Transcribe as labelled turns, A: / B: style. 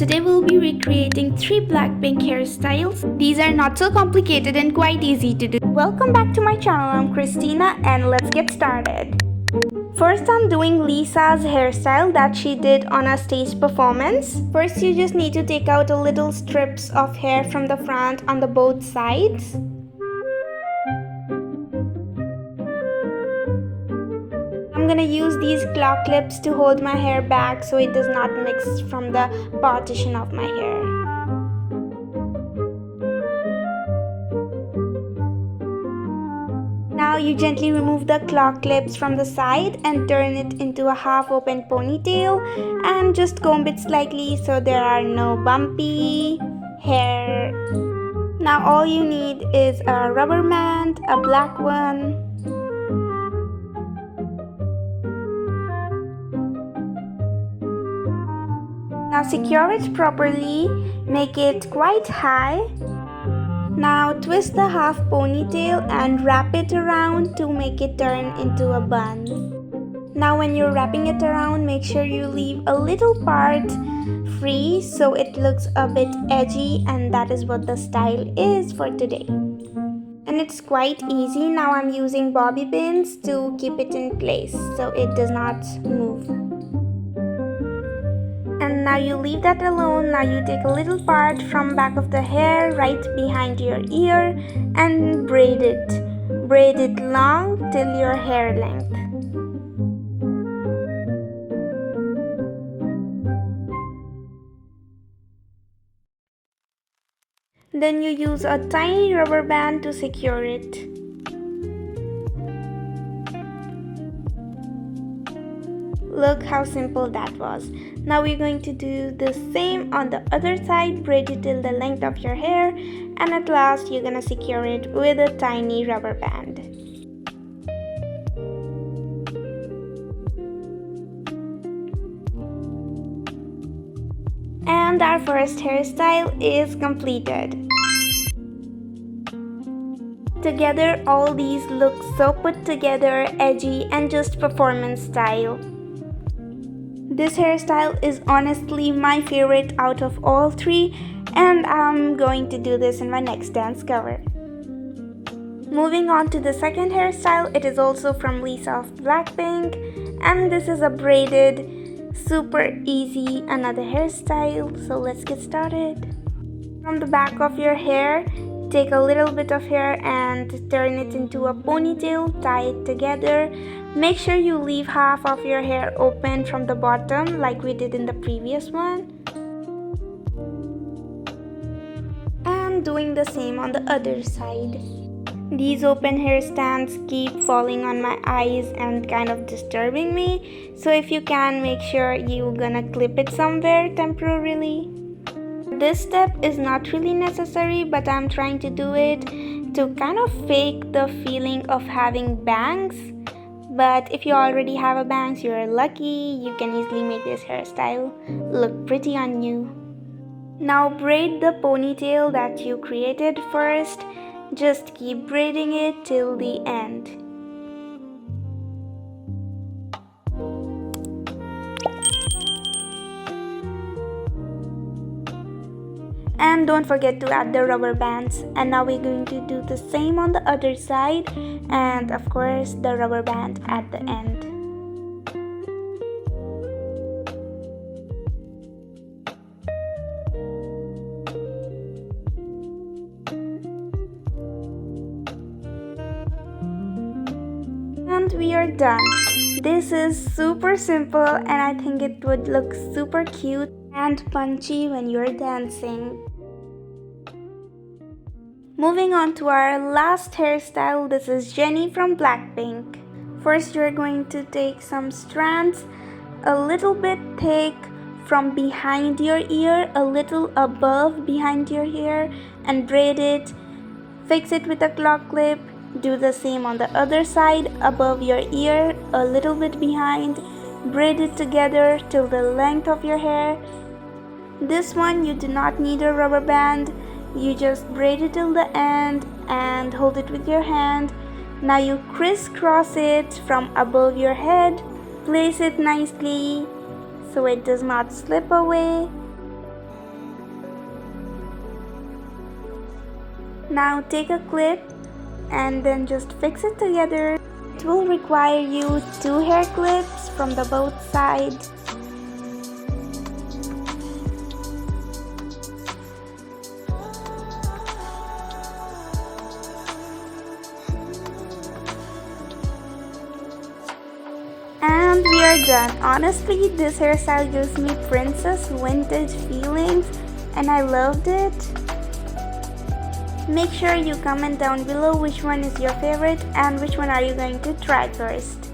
A: Today we'll be recreating 3 Blackpink hairstyles. These are not so complicated and quite easy to do. Welcome back to my channel, I'm Kristina and let's get started. First I'm doing Lisa's hairstyle that she did on a stage performance. First you just need to take out a little strips of hair from the front on the both sides. I'm gonna use these claw clips to hold my hair back so it does not mix from the partition of my hair. Now you gently remove the claw clips from the side and turn it into a half open ponytail and just comb it slightly so there are no bumpy hair. Now all you need is a rubber band, a black one. Now secure it properly, make it quite high. Now twist the half ponytail and wrap it around to make it turn into a bun. Now when you're wrapping it around, make sure you leave a little part free so it looks a bit edgy, and that is what the style is for today. And it's quite easy. Now I'm using bobby pins to keep it in place so it does not move. And now you leave that alone. Now you take a little part from back of the hair right behind your ear and braid it. Braid it long till your hair length. Then you use a tiny rubber band to secure it. Look how simple that was. Now we're going to do the same on the other side. Braid it till the length of your hair, and at last you're gonna secure it with a tiny rubber band. And our first hairstyle is completed. Together all these look so put together, edgy and just performance style. This hairstyle is honestly my favorite out of all 3, and I'm going to do this in my next dance cover. Moving on to the second hairstyle, it is also from Lisa of Blackpink, and this is a braided, super easy another hairstyle, so let's get started. From the back of your hair, take a little bit of hair and turn it into a ponytail, tie it together. Make sure you leave half of your hair open from the bottom like we did in the previous one. And doing the same on the other side. These open hair stands keep falling on my eyes and kind of disturbing me. So if you can, make sure you're gonna clip it somewhere temporarily. This step is not really necessary, but I'm trying to do it to kind of fake the feeling of having bangs. But if you already have a bangs, you're lucky. You can easily make this hairstyle look pretty on you. Now braid the ponytail that you created first. Just keep braiding it till the end. And don't forget to add the rubber bands. And now we're going to do the same on the other side, and of course the rubber band at the end. And we are done. This is super simple and I think it would look super cute and punchy when you're dancing. Moving on to our last hairstyle, this is Jennie from Blackpink. First you're going to take some strands a little bit thick from behind your ear, a little above behind your ear, and braid it. Fix it with a claw clip. Do the same on the other side, above your ear, a little bit behind. Braid it together till the length of your hair. This one you do not need a rubber band. You just braid it till the end and hold it with your hand. Now you crisscross it from above your head. Place it nicely so it does not slip away. Now take a clip and then just fix it together. It will require you 2 hair clips from the both sides. And we are done. Honestly, this hairstyle gives me princess vintage feelings and I loved it. Make sure you comment down below which one is your favorite and which one are you going to try first.